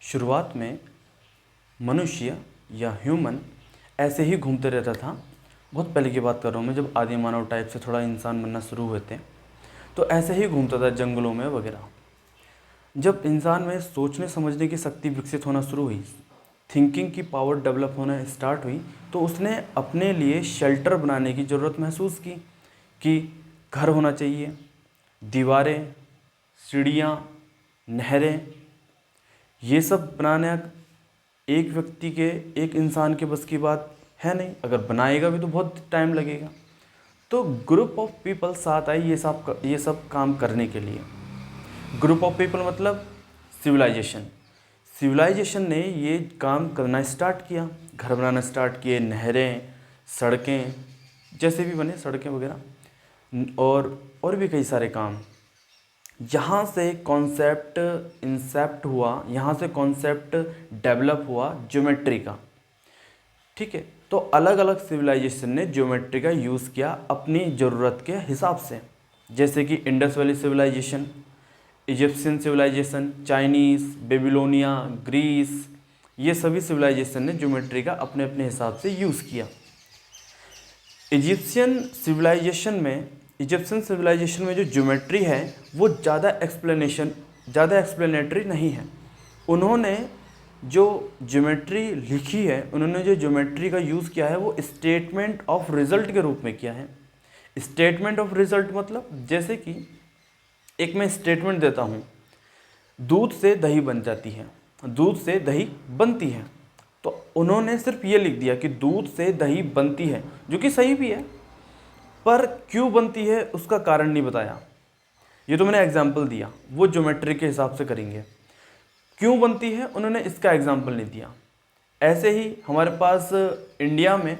शुरुआत में मनुष्य या ह्यूमन ऐसे ही घूमते रहता था। बहुत पहले की बात कर रहा हूँ मैं, जब आदि मानव टाइप से थोड़ा इंसान बनना शुरू हुए थे, तो ऐसे ही घूमता था जंगलों में वगैरह। जब इंसान में सोचने समझने की शक्ति विकसित होना शुरू हुई, थिंकिंग की पावर डेवलप होना स्टार्ट हुई, तो उसने अपने लिए शेल्टर बनाने की ज़रूरत महसूस की कि घर होना चाहिए, दीवारें, सीढ़ियाँ, नहरें, ये सब बनाना एक व्यक्ति के, एक इंसान के बस की बात है नहीं। अगर बनाएगा भी तो बहुत टाइम लगेगा। तो ग्रुप ऑफ पीपल साथ आई ये सब काम करने के लिए। ग्रुप ऑफ पीपल मतलब सिविलाइजेशन। सिविलाइजेशन ने ये काम करना स्टार्ट किया, घर बनाना स्टार्ट किए, नहरें, सड़कें, जैसे भी बने सड़कें वगैरह, और भी कई सारे काम। यहाँ से कॉन्सेप्ट इंसेप्ट हुआ, यहाँ से कॉन्सेप्ट डेवलप हुआ ज्योमेट्री का। ठीक है, तो अलग अलग सिविलाइजेशन ने ज्योमेट्री का यूज़ किया अपनी ज़रूरत के हिसाब से, जैसे कि Indus valley civilization, Egyptian civilization, Chinese, Babylonia, Greece, ये सभी सिविलाइजेशन ने ज्योमेट्री का अपने अपने हिसाब से यूज़ किया। इजिप्शियन सिविलाइजेशन में जो ज्योमेट्री है वो ज़्यादा एक्सप्लेनेटरी नहीं है। उन्होंने जो ज्योमेट्री लिखी है, उन्होंने जो ज्योमेट्री का यूज़ किया है वो स्टेटमेंट ऑफ रिजल्ट के रूप में किया है। स्टेटमेंट ऑफ रिजल्ट मतलब, जैसे कि एक मैं स्टेटमेंट देता हूँ, दूध से दही बन जाती है, दूध से दही बनती है, तो उन्होंने सिर्फ ये लिख दिया कि दूध से दही बनती है, जो कि सही भी है, पर क्यों बनती है उसका कारण नहीं बताया। ये तो मैंने एग्जाम्पल दिया, वो ज्योमेट्री के हिसाब से करेंगे। क्यों बनती है उन्होंने इसका एग्जाम्पल नहीं दिया। ऐसे ही हमारे पास इंडिया में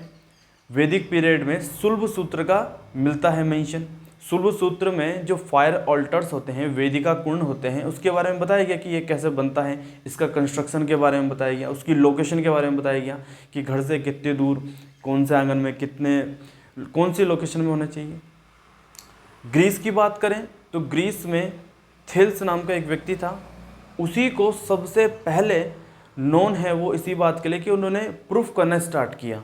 वैदिक पीरियड में शुल्ब सूत्र का मिलता है मेंशन। शुल्ब सूत्र में जो फायर ऑल्टर्स होते हैं, वेदिका कुंड होते हैं, उसके बारे में बताया गया कि ये कैसे बनता है, इसका कंस्ट्रक्शन के बारे में बताया गया, उसकी लोकेशन के बारे में बताया गया कि घर से कितने दूर, कौन से आंगन में कितने, कौन सी लोकेशन में होना चाहिए। ग्रीस की बात करें तो ग्रीस में थेल्स नाम का एक व्यक्ति था, उसी को सबसे पहले नोन है वो इसी बात के लिए कि उन्होंने प्रूफ करना स्टार्ट किया।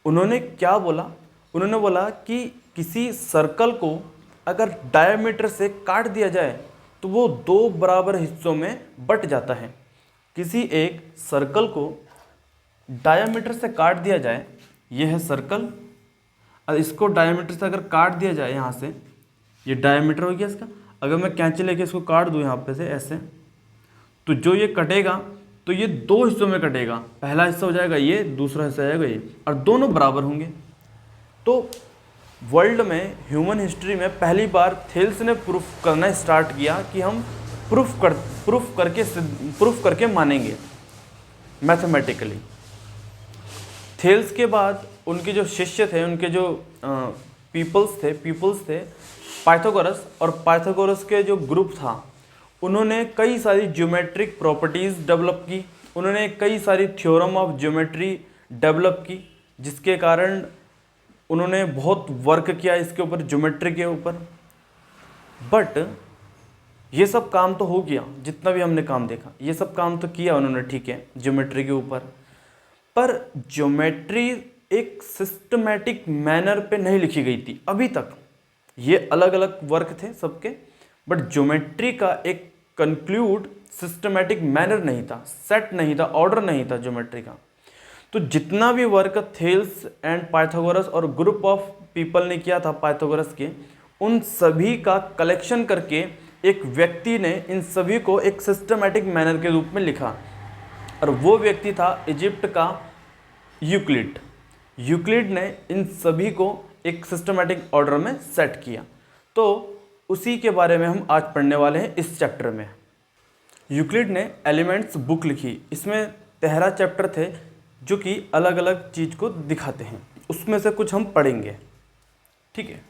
उन्होंने क्या बोला, उन्होंने बोला कि किसी सर्कल को अगर डायमीटर से काट दिया जाए तो वो 2 बराबर हिस्सों में बट जाता है। किसी एक सर्कल को डायमीटर से काट दिया जाए, ये है सर्कल, और इसको डायमीटर से अगर काट दिया जाए, यहाँ से ये डायमीटर हो गया इसका, अगर मैं कैंची लेके इसको काट दूँ यहाँ पे से ऐसे, तो जो ये कटेगा तो ये 2 हिस्सों में कटेगा। पहला हिस्सा हो जाएगा ये, दूसरा हिस्सा हो जाएगा ये, और दोनों बराबर होंगे। तो वर्ल्ड में, ह्यूमन हिस्ट्री में पहली बार थेल्स ने प्रूफ करना स्टार्ट किया कि हम प्रूफ करके मानेंगे मैथमेटिकली। थेल्स के बाद उनके जो शिष्य थे, उनके जो पीपल्स थे पाइथागोरस, और पाइथागोरस के जो ग्रुप था, उन्होंने कई सारी ज्योमेट्रिक प्रॉपर्टीज़ डेवलप की, उन्होंने कई सारी थ्योरम ऑफ ज्योमेट्री डेवलप की, जिसके कारण उन्होंने बहुत वर्क किया इसके ऊपर, ज्योमेट्री के ऊपर। बट ये सब काम तो हो गया, जितना भी हमने काम देखा ये सब काम तो किया उन्होंने, ठीक है, ज्योमेट्री के ऊपर, पर ज्योमेट्री एक सिस्टमैटिक मैनर पे नहीं लिखी गई थी अभी तक। ये अलग अलग वर्क थे सबके, बट ज्योमेट्री का एक कंक्लूड सिस्टमैटिक मैनर नहीं था, सेट नहीं था, ऑर्डर नहीं था ज्योमेट्री का। तो जितना भी वर्क थेल्स एंड पाइथागोरस और ग्रुप ऑफ पीपल ने किया था पाइथागोरस के, उन सभी का कलेक्शन करके एक व्यक्ति ने इन सभी को एक सिस्टमैटिक मैनर के रूप में लिखा, और वो व्यक्ति था इजिप्ट का यूक्लिड। यूक्लिड ने इन सभी को एक सिस्टमैटिक ऑर्डर में सेट किया। तो उसी के बारे में हम आज पढ़ने वाले हैं इस चैप्टर में। यूक्लिड ने एलिमेंट्स बुक लिखी, इसमें 13 चैप्टर थे जो कि अलग अलग चीज़ को दिखाते हैं, उसमें से कुछ हम पढ़ेंगे। ठीक है,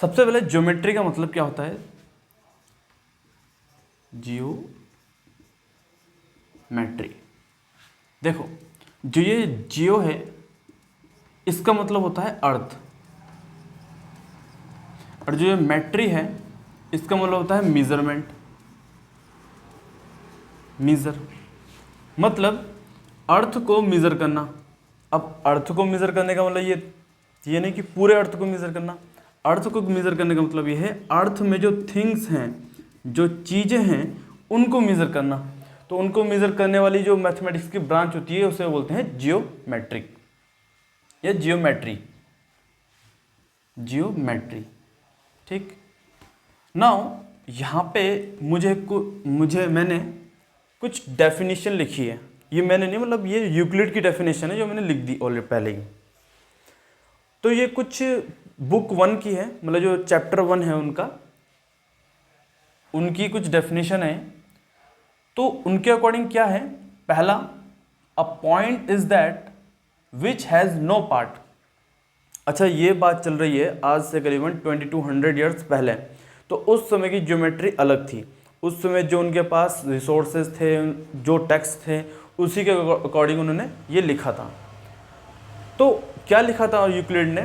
सबसे पहले ज्योमेट्री का मतलब क्या होता है। जियोमेट्री, देखो जो ये जियो है इसका मतलब होता है अर्थ, और जो ये मेट्री है इसका मतलब होता है मेजरमेंट। मीज़र, मतलब अर्थ को मीज़र करना। अब अर्थ को मीज़र करने का मतलब ये नहीं कि पूरे अर्थ को मीज़र करना। अर्थ को मीज़र करने का मतलब ये है अर्थ में जो थिंग्स हैं, जो चीज़ें हैं, उनको मीज़र करना। तो उनको मीज़र करने वाली जो मैथमेटिक्स की ब्रांच होती है उसे बोलते हैं जियोमेट्रिक या जियोमेट्री, जियोमेट्री। ठीक, नाउ यहाँ पे मैंने कुछ डेफिनेशन लिखी है। ये मैंने नहीं, मतलब ये यूक्लिड की डेफिनेशन है जो मैंने लिख दी ऑलरेडी पहले ही। तो ये कुछ बुक 1 की है, मतलब जो चैप्टर 1 है उनकी कुछ डेफिनेशन है। तो उनके अकॉर्डिंग क्या है, पहला, a point is that which has no part. अच्छा, ये बात चल रही है आज से करीबन 2200 ईयर्स पहले। तो उस समय की ज्योमेट्री अलग थी। उस समय जो उनके पास रिसोर्सेज थे, जो टेक्स्ट थे, उसी के अकॉर्डिंग उन्होंने ये लिखा था। तो क्या लिखा था यूक्लिड ने,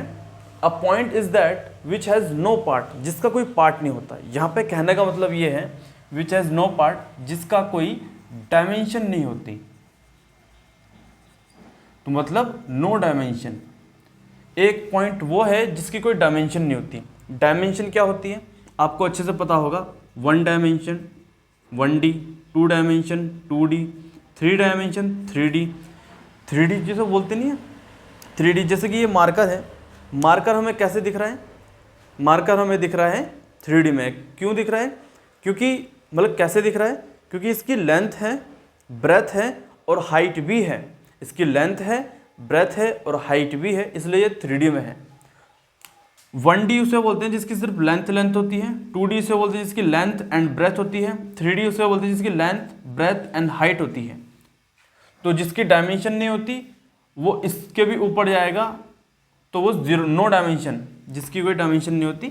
a point is that which has no part, जिसका कोई पार्ट नहीं होता। यहाँ पे कहने का मतलब ये है विच हैज़ नो पार्ट, जिसका कोई डायमेंशन नहीं होती। तो मतलब नो डायमेंशन। एक पॉइंट वो है जिसकी कोई डायमेंशन नहीं होती। डायमेंशन क्या होती है आपको अच्छे से पता होगा, 1 dimension 1D, 2 dimension 2D, 3 dimension 3D। 3D जिसे बोलते नहीं है 3D, जैसे कि ये मार्कर है। मार्कर हमें कैसे दिख रहा है, मार्कर हमें दिख रहा है 3D में। क्यों दिख रहा है, क्योंकि मतलब कैसे दिख रहा है, क्योंकि इसकी लेंथ है, ब्रेथ है और हाइट भी है। इसकी लेंथ है, ब्रेथ है और हाइट भी है, इसलिए ये 3D में है। 1D उसे बोलते हैं जिसकी सिर्फ लेंथ होती है। 2D उसे बोलते हैं जिसकी लेंथ एंड ब्रेथ होती है। 3D उसे बोलते हैं जिसकी लेंथ, ब्रेथ एंड हाइट होती है। तो जिसकी डायमेंशन नहीं होती वो इसके भी ऊपर जाएगा, तो वो जीरो, नो डायमेंशन। जिसकी कोई डायमेंशन नहीं होती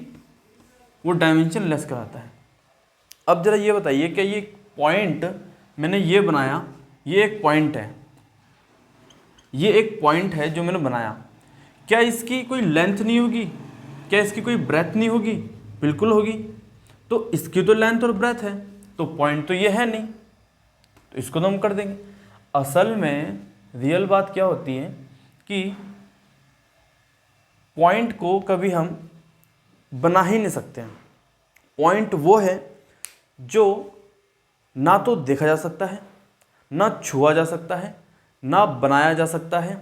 वो डायमेंशन लेस कराता है। अब जरा ये बताइए कि ये पॉइंट मैंने ये बनाया, ये एक पॉइंट है, ये एक पॉइंट है जो मैंने बनाया, क्या इसकी कोई लेंथ नहीं होगी, क्या इसकी कोई ब्रेथ नहीं होगी? बिल्कुल होगी। तो इसकी तो लेंथ और ब्रेथ है, तो पॉइंट तो ये है नहीं, तो इसको तो हम कर देंगे। असल में रियल बात क्या होती है कि पॉइंट को कभी हम बना ही नहीं सकते हैं। पॉइंट वो है जो ना तो देखा जा सकता है, ना छुआ जा सकता है, ना बनाया जा सकता है,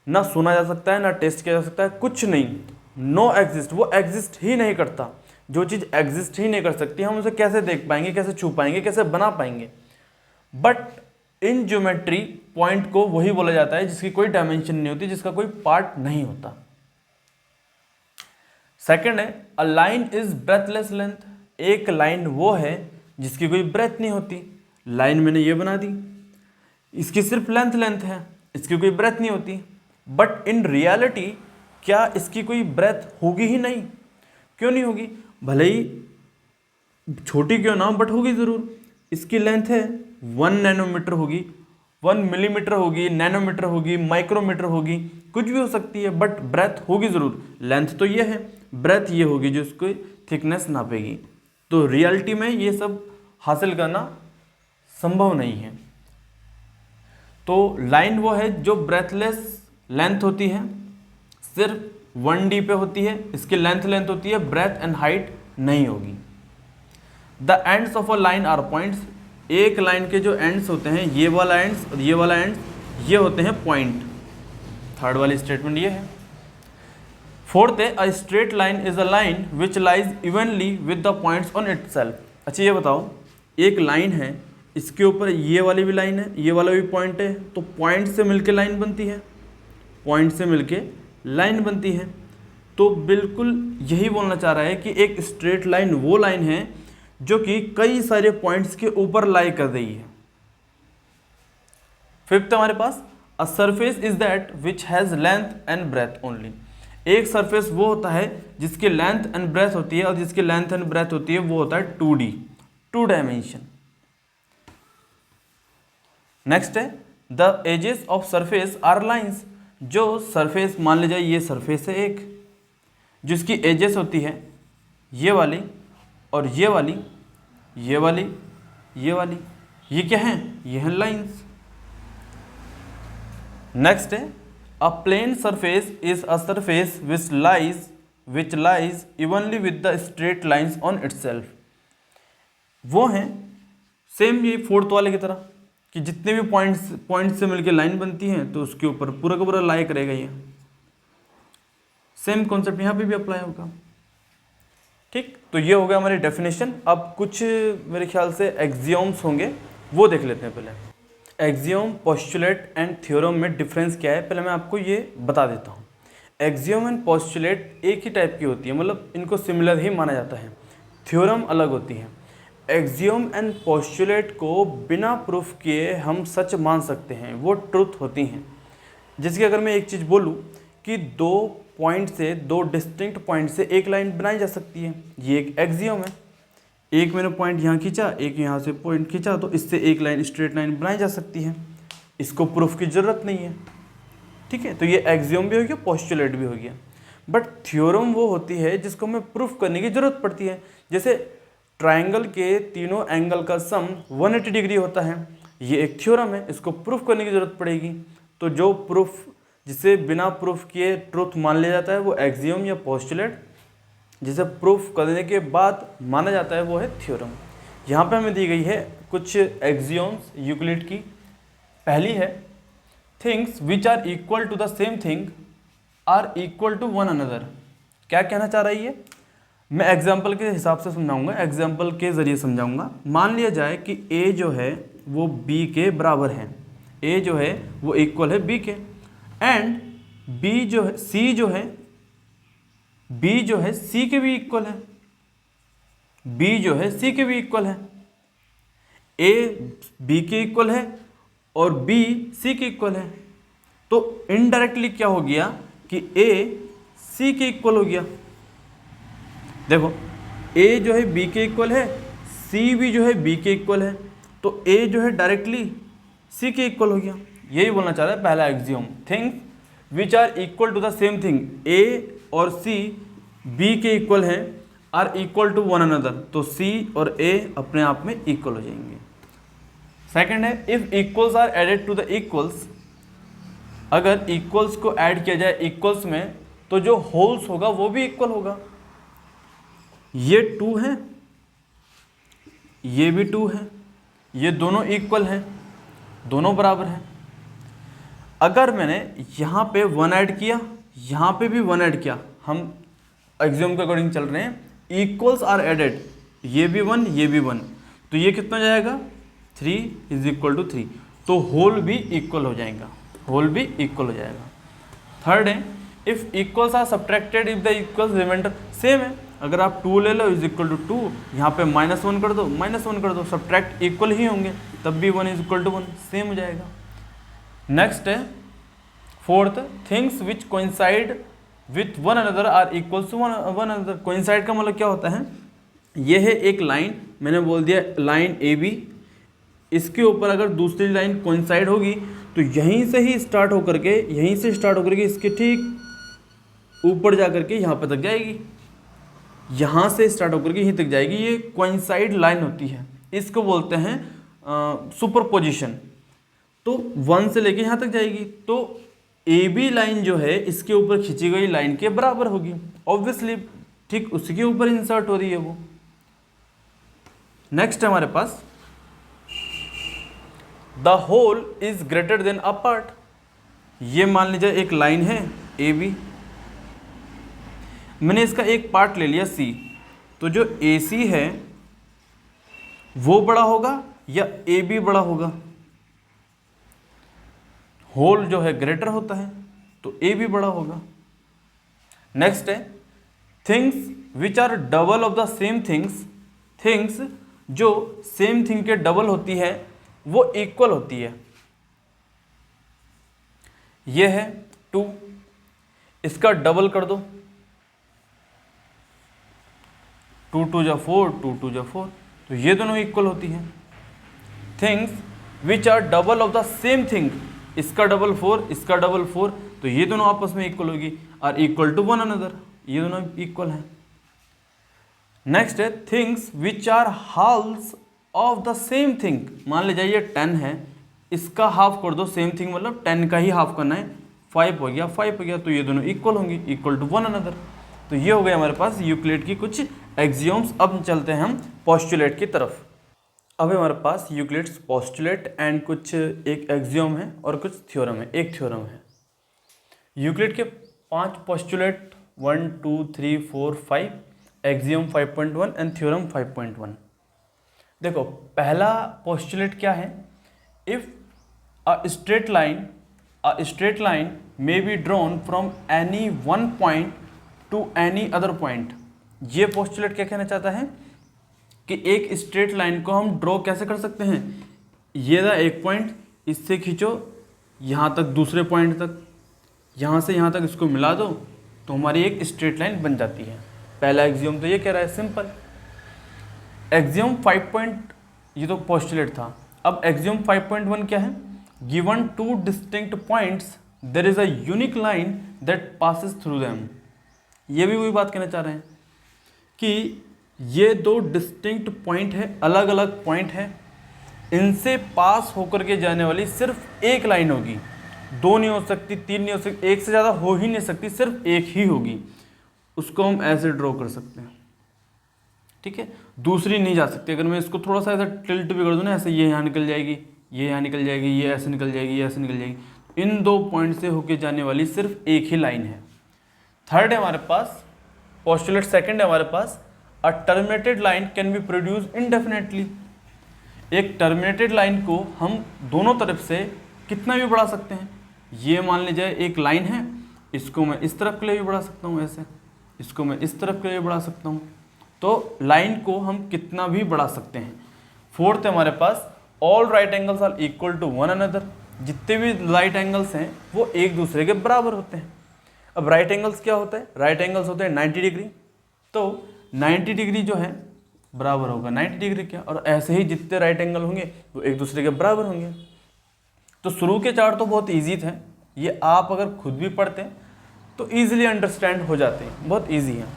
ना सुना जा सकता है, ना टेस्ट किया जा सकता है, कुछ नहीं। नो एग्जिस्ट, वो एग्जिस्ट ही नहीं करता। जो चीज़ एग्जिस्ट ही नहीं कर सकती हम उसे कैसे देख पाएंगे, कैसे छू पाएंगे, कैसे बना पाएंगे? बट इन ज्योमेट्री पॉइंट को वही बोला जाता है जिसकी कोई डायमेंशन नहीं होती, जिसका कोई पार्ट नहीं होता। सेकंड है, a line is breathless length. एक लाइन वो है जिसकी कोई ब्रेथ नहीं होती। लाइन मैंने ये बना दी, इसकी सिर्फ लेंथ है, इसकी कोई ब्रेथ नहीं होती। बट इन रियलिटी क्या इसकी कोई ब्रेथ होगी ही नहीं? क्यों नहीं होगी? भले ही छोटी क्यों ना हो, बट होगी ज़रूर। इसकी लेंथ है 1 नैनोमीटर होगी, 1 मिलीमीटर होगी, नैनोमीटर होगी, माइक्रोमीटर होगी, कुछ भी हो सकती है, बट ब्रेथ होगी ज़रूर। लेंथ तो ये है, ब्रेथ ये होगी जो उसको थिकनेस नापेगी। तो रियलिटी में ये सब हासिल करना संभव नहीं है। तो लाइन वो है जो ब्रेथलेस लेंथ होती है, सिर्फ 1D पे होती है, इसकी लेंथ होती है, ब्रेथ एंड हाइट नहीं होगी। The ends of a line are points. एक लाइन के जो एंड्स होते हैं, ये वाला एंड्स और ये वाला एंड्स, ये होते हैं पॉइंट। थर्ड वाली स्टेटमेंट ये है। फोर्थ है, a straight line is a line which lies evenly with the points on itself. अच्छा ये बताओ, एक लाइन है, इसके ऊपर ये वाली भी लाइन है, ये वाला भी पॉइंट है, तो पॉइंट से मिलके लाइन बनती है, पॉइंट से मिलके लाइन बनती है। तो बिल्कुल यही बोलना चाह रहा है कि एक स्ट्रेट लाइन वो लाइन है जो कि कई सारे पॉइंट्स के ऊपर लाई कर रही है। फिफ्थ हमारे पास, a surface is that which has length and breadth only. एक सरफेस वो होता है जिसकी लेंथ एंड ब्रेथ होती है, और जिसकी लेंथ एंड ब्रेथ होती है वो होता है 2D, 2 डायमेंशन। नेक्स्ट है, the edges of surface are lines. जो सरफेस, मान लीजिए ये सरफेस है एक, जिसकी एजेस होती है ये वाली और ये वाली, ये वाली, ये वाली, ये क्या है, ये है लाइंस। नेक्स्ट है a plane surface is a surface which lies evenly with the straight lines on itself. वो हैं सेम ये फोर्थ वाले की तरह कि जितने भी पॉइंट्स से मिलकर लाइन बनती हैं तो उसके ऊपर पूरा का पूरा लाई करेगा। ये सेम कॉन्सेप्ट यहाँ पे भी अप्लाई होगा। ठीक, तो ये हो गया हमारी डेफिनेशन। अब कुछ मेरे ख्याल से एक्सियोम्स होंगे, वो देख लेते हैं। पहले एक्सियोम, पोस्टुलेट एंड थ्योरम में डिफरेंस क्या है, पहले मैं आपको ये बता देता हूँ। एक्सियोम एंड पोस्टुलेट एक ही टाइप की होती है, मतलब इनको सिमिलर ही माना जाता है। थ्योरम अलग होती है। एक्सियोम एंड पोस्टुलेट को बिना प्रूफ किए हम सच मान सकते हैं, वो ट्रुथ होती हैं। जैसे कि अगर मैं एक चीज़ बोलूँ कि दो डिस्टिंक्ट पॉइंट से एक लाइन बनाई जा सकती है, ये एक एक्सियोम है। एक मैंने पॉइंट यहाँ खींचा, एक यहाँ से पॉइंट खींचा, तो इससे एक लाइन, स्ट्रेट लाइन बनाई जा सकती है। इसको प्रूफ की ज़रूरत नहीं है। ठीक है, तो ये एक्सियोम भी हो गया, पोस्टुलेट भी हो गया। बट थ्योरम वो होती है जिसको हमें प्रूफ करने की ज़रूरत पड़ती है। जैसे ट्राइंगल के तीनों एंगल का सम 180 डिग्री होता है, ये एक थ्योरम है, इसको प्रूफ करने की ज़रूरत पड़ेगी। तो जो प्रूफ, जिसे बिना प्रूफ किए ट्रुथ मान लिया जाता है, वो एक्सियोम या पोस्टुलेट। जिसे प्रूफ करने के बाद माना जाता है, वो है थ्योरम। यहाँ पे हमें दी गई है कुछ एक्सियोम्स यूक्लिड की। पहली है things which are equal to the same thing are equal to one another. क्या कहना चाह रही है, मैं एग्जाम्पल के हिसाब से समझाऊंगा, एग्जाम्पल के ज़रिए समझाऊंगा। मान लिया जाए कि ए जो है वो बी के बराबर है, ए जो है वो इक्वल है बी के, एंड बी जो है सी जो है बी जो है सी के भी इक्वल है, बी जो है सी के भी इक्वल है। ए बी के इक्वल है और बी सी के इक्वल है। तो इनडायरेक्टली क्या हो गया कि ए सी के इक्वल हो गया। देखो, ए जो है बी के इक्वल है, सी भी जो है बी के इक्वल है, तो ए जो है डायरेक्टली सी के इक्वल हो गया। यही बोलना चाह रहा है पहला axiom, things which are equal to the same thing, A और सी बी के इक्वल हैं, are equal to one another, तो सी और ए अपने आप में इक्वल हो जाएंगे। सेकंड है if equals are added to the equals, अगर इक्वल्स को ऐड किया जाए इक्वल्स में तो जो होल्स होगा वो भी इक्वल होगा। ये 2 है, ये भी 2 है, ये दोनों इक्वल हैं, दोनों बराबर हैं। अगर मैंने यहाँ पे 1 ऐड किया, यहाँ पे भी 1 ऐड किया, हम एक्सियोम के अकॉर्डिंग चल रहे हैं, इक्वल्स आर एडेड, ये भी 1 ये भी 1, तो ये कितना जाएगा 3 इज इक्वल टू 3, तो होल भी इक्वल हो जाएगा, होल भी इक्वल हो जाएगा। थर्ड है if equals are subtracted if the equals remainder, same है, अगर आप 2 ले लो इज इक्वल टू 2, यहाँ पे -1 कर दो, -1 कर दो, सब्ट्रैक्ट इक्वल ही होंगे, तब भी 1 इज इक्वल टू 1 सेम हो जाएगा। नेक्स्ट है fourth, things which coincide with one another are equal to one another. Coincide का मतलब क्या होता है, ये है एक लाइन, मैंने बोल दिया लाइन ए बी, इसके ऊपर अगर दूसरी लाइन कोइंसाइड होगी तो यहीं से स्टार्ट होकर के इसके ठीक ऊपर जा करके यहाँ पर तक जाएगी, यहाँ से स्टार्ट होकर के यहीं तक जाएगी, ये कोइंसाइड लाइन होती है, इसको बोलते हैं सुपरपोजिशन। तो 1 से लेके यहाँ तक जाएगी, तो ए बी लाइन जो है इसके ऊपर खींची गई लाइन के बराबर होगी, ऑब्वियसली ठीक उसी के ऊपर इंसर्ट हो रही है वो। नेक्स्ट है हमारे पास the whole is greater than a part. ये मान लीजिए एक लाइन है ए बी, मैंने इसका एक पार्ट ले लिया सी, तो जो ए सी है वो बड़ा होगा या ए बी बड़ा होगा, होल जो है ग्रेटर होता है तो ए भी बड़ा होगा। नेक्स्ट है things which are double of the same things, things जो सेम थिंग के डबल होती है वो इक्वल होती है। ये है 2, इसका डबल कर दो, 2 2 जा 4, 2 2 जा 4, तो ये दोनों इक्वल होती हैं। Things which are double of the same thing, इसका डबल 4, इसका डबल 4, तो ये दोनों आपस में इक्वल होगी, are equal to one another, ये दोनों इक्वल हैं। नेक्स्ट है things which are halves of the same thing, मान लीजिए ये 10 है, इसका हाफ कर दो, सेम थिंग मतलब 10 का ही हाफ करना है, 5 हो गया 5 हो गया, तो ये दोनों इक्वल होंगी, इक्वल टू वन अनदर। तो ये हो गया हमारे पास यूक्लिड की कुछ एक्सियोम्स। अब चलते हैं हम पोस्टुलेट की तरफ। अब हमारे पास यूक्लिड्स पोस्टुलेट एंड कुछ एक एक्सियोम है और कुछ थ्योरम है, एक थ्योरम है। यूक्लिड के 5 पोस्टुलेट 1 2 3 4 5, एक्सियोम 5.1 एंड थ्योरम 5.1। देखो पहला पोस्टुलेट क्या है, if a straight line may be drawn from any one point two any other point. ये पोस्टुलेट क्या कहना चाहता है कि एक स्ट्रेट लाइन को हम ड्रॉ कैसे कर सकते हैं, ये रहा एक पॉइंट, इससे खींचो यहाँ तक दूसरे पॉइंट तक, यहाँ से यहाँ तक इसको मिला दो तो हमारी एक स्ट्रेट लाइन बन जाती है। पहला एक्सियोम तो ये कह रहा है, सिंपल। एक्सियोम 5. ये तो पोस्टुलेट था। अब एक्सियोम 5.1 क्या है, given two distinct points there is a unique line that passes through them. ये भी वही बात कहना चाह रहे हैं कि ये दो डिस्टिंक्ट पॉइंट है, अलग अलग पॉइंट है, इनसे पास होकर के जाने वाली सिर्फ एक लाइन होगी, 2 नहीं हो सकती, 3 नहीं हो सकती, एक से ज़्यादा हो ही नहीं सकती, सिर्फ एक ही होगी। उसको हम ऐसे ड्रॉ कर सकते हैं, ठीक है, दूसरी नहीं जा सकती। अगर मैं इसको थोड़ा सा ऐसा टिल्ट भी कर दूँ ना, ऐसे ये यहाँ निकल जाएगी, ये यहाँ निकल जाएगी, ये ऐसे निकल जाएगी, ये ऐसे निकल जाएगी। इन 2 पॉइंट से होके जाने वाली सिर्फ एक ही लाइन है। थर्ड है हमारे पास पोस्टुलेट, सेकंड है हमारे पास, a terminated line can be produce indefinitely. एक टर्मिनेटेड लाइन को हम दोनों तरफ से कितना भी बढ़ा सकते हैं। ये मान लीजिए एक लाइन है, इसको मैं इस तरफ के लिए भी बढ़ा सकता हूँ ऐसे, इसको मैं इस तरफ के लिए बढ़ा सकता हूँ, तो लाइन को हम कितना भी बढ़ा सकते हैं। फोर्थ है हमारे पास, all right angles are equal to one another. जितने भी राइट एंगल्स हैं वो एक दूसरे के बराबर होते हैं। अब राइट एंगल्स क्या होता है, राइट एंगल्स होते हैं 90 डिग्री, तो 90 डिग्री जो है बराबर होगा 90 डिग्री क्या, और ऐसे ही जितने राइट एंगल होंगे वो एक दूसरे के बराबर होंगे। तो शुरू के 4 तो बहुत ईजी थे, ये आप अगर खुद भी पढ़ते हैं तो ईजिली अंडरस्टैंड हो जाते हैं, बहुत ईजी है।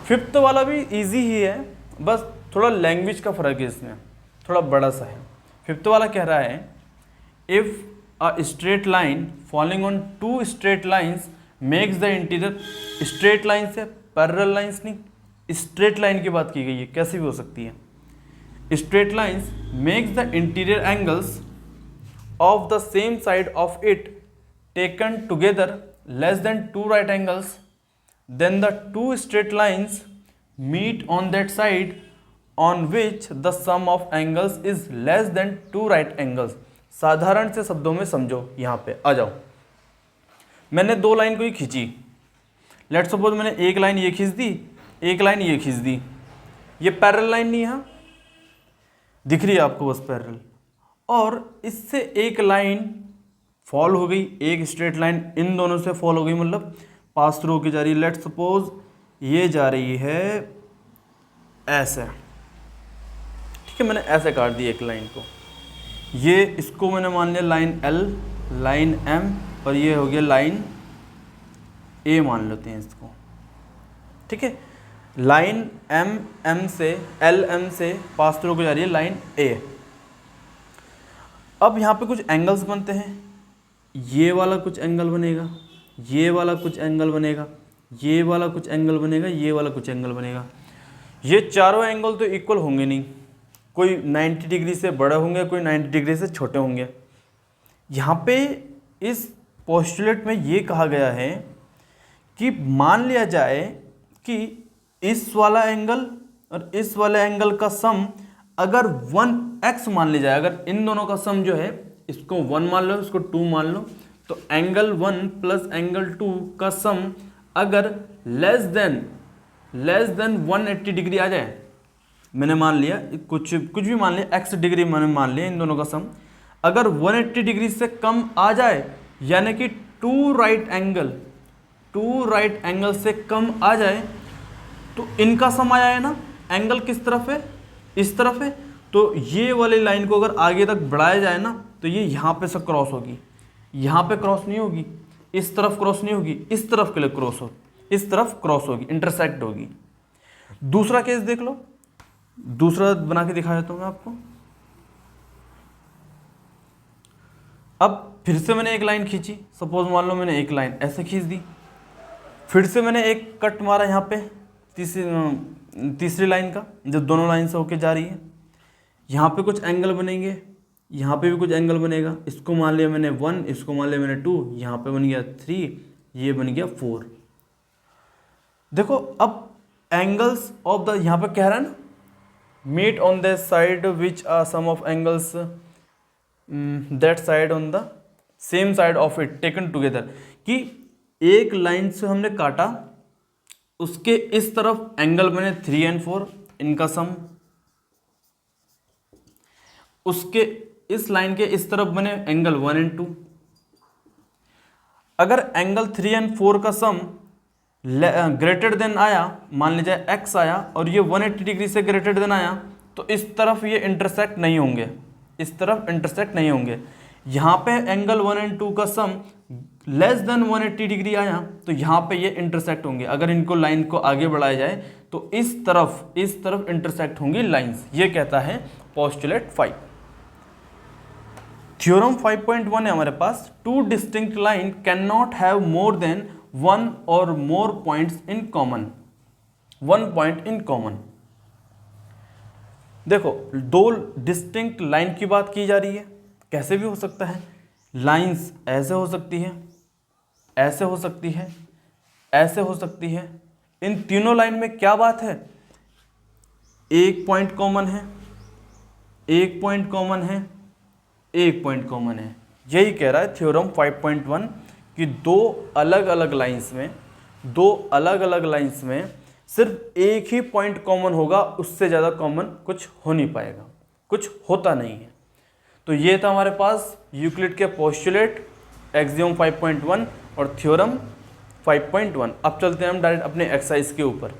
5th वाला भी ईजी ही है, बस थोड़ा लैंग्वेज का फ़र्क है, इसमें थोड़ा बड़ा सा है। 5th वाला कह रहा है, if a straight line following on 2 straight lines makes the interior, straight line से पैरेलल लाइन्स नहीं, स्ट्रेट लाइन की बात की गई है, कैसी भी हो सकती है। Straight lines makes the interior angles of the same side of it taken together less than 2 right angles, then the 2 straight lines meet on that side on which the sum of angles is less than 2 right angles। साधारण से शब्दों में समझो, यहाँ पे आ जाओ। मैंने 2 line को ही खींची, लेट्स सपोज मैंने एक लाइन ये खींच दी, एक लाइन ये खींच दी, ये पैरेलल लाइन नहीं है, दिख रही है आपको बस पैरेलल, और इससे एक लाइन फॉल हो गई, एक स्ट्रेट लाइन इन दोनों से फॉल हो गई, मतलब पास थ्रू की जा रही है। लेट्स सपोज ये जा रही है ऐसे, ठीक है, मैंने ऐसे काट दी एक लाइन को, ये इसको मैंने मान लिया लाइन L, लाइन M, और ये हो गया लाइन A मान लेते हैं इसको, ठीक है। लाइन M से LM से पास थ्रू की जा रही है लाइन A। अब यहाँ पे कुछ एंगल्स बनते हैं, ये वाला कुछ एंगल बनेगा, ये वाला कुछ एंगल बनेगा, ये वाला कुछ एंगल बनेगा, ये वाला कुछ एंगल बनेगा। ये चारों एंगल तो इक्वल होंगे नहीं, कोई 90 डिग्री से बड़े होंगे, कोई 90 डिग्री से छोटे होंगे। यहाँ पे इस पोस्टुलेट में ये कहा गया है कि मान लिया जाए कि इस वाला एंगल और इस वाले एंगल का सम अगर 1x मान लिया जाए, अगर इन दोनों का सम जो है, इसको 1 मान लो, इसको 2 मान लो, तो एंगल 1 प्लस एंगल 2 का सम अगर लेस देन 180 डिग्री आ जाए, मैंने मान लिया कुछ भी मान लिया, x डिग्री मैंने मान लिया, इन दोनों का सम अगर 180 डिग्री से कम आ जाए, यानी कि 2 राइट एंगल से कम आ जाए, तो इनका सम आया है ना, एंगल किस तरफ है, इस तरफ है, तो ये वाली लाइन को अगर आगे तक बढ़ाया जाए ना, तो ये यहाँ पे से क्रॉस होगी, यहाँ पे क्रॉस नहीं होगी, इस तरफ क्रॉस नहीं होगी, इस तरफ के लिए क्रॉस होगी, इस तरफ क्रॉस होगी, इंटरसेक्ट होगी। दूसरा केस देख लो, दूसरा बना के दिखा देता हूँ मैं आपको। अब फिर से मैंने एक लाइन खींची, सपोज मान लो मैंने एक लाइन ऐसे खींच दी, फिर से मैंने एक कट मारा यहाँ पे तीसरी लाइन का, जो दोनों लाइन से होके जा रही है। यहाँ पे कुछ एंगल बनेंगे, यहाँ पे भी कुछ एंगल बनेगा। इसको मान लिया मैंने 1, इसको मान लिया मैंने 2, यहाँ पे बन गया 3, ये बन गया 4। देखो अब एंगल्स ऑफ द, यहाँ पे कह रहा है ना, meet on the side which are sum of angles that side on the same side of it taken together, कि एक लाइन से हमने काटा, उसके इस तरफ एंगल बने 3 और 4, इनका सम, उसके इस लाइन के इस तरफ बने एंगल 1 और 2। अगर एंगल 3 और 4 का सम ग्रेटर देन आया, मान लीजिए x आया और ये 180 डिग्री से ग्रेटर देन आया, तो इस तरफ ये इंटरसेक्ट नहीं होंगे, इस तरफ इंटरसेक्ट नहीं होंगे। यहाँ पे एंगल 1 और 2 का सम लेस देन 180 डिग्री आया, तो यहाँ पे ये इंटरसेक्ट होंगे। अगर इनको लाइन को आगे बढ़ाया जाए तो इस तरफ इंटरसेक्ट होंगी लाइंस। ये कहता है पोस्टुलेट 5। थ्योरम 5.1 है हमारे पास, two distinct line can not have more than 1 और more points in common, 1 point in common. देखो दो डिस्टिंक्ट लाइन की बात की जा रही है, कैसे भी हो सकता है। लाइंस ऐसे हो सकती है, ऐसे हो सकती है, ऐसे हो सकती है। इन तीनों लाइन में क्या बात है, एक पॉइंट कॉमन है, एक पॉइंट कॉमन है, एक पॉइंट कॉमन है। यही कह रहा है थ्योरम 5.1 कि दो अलग अलग लाइंस में सिर्फ एक ही पॉइंट कॉमन होगा, उससे ज़्यादा कॉमन कुछ हो नहीं पाएगा, कुछ होता नहीं है। तो ये था हमारे पास यूक्लिड के पोस्टुलेट, एक्सियोम 5.1 और थ्योरम 5.1। अब चलते हैं हम डायरेक्ट अपने एक्सरसाइज के ऊपर।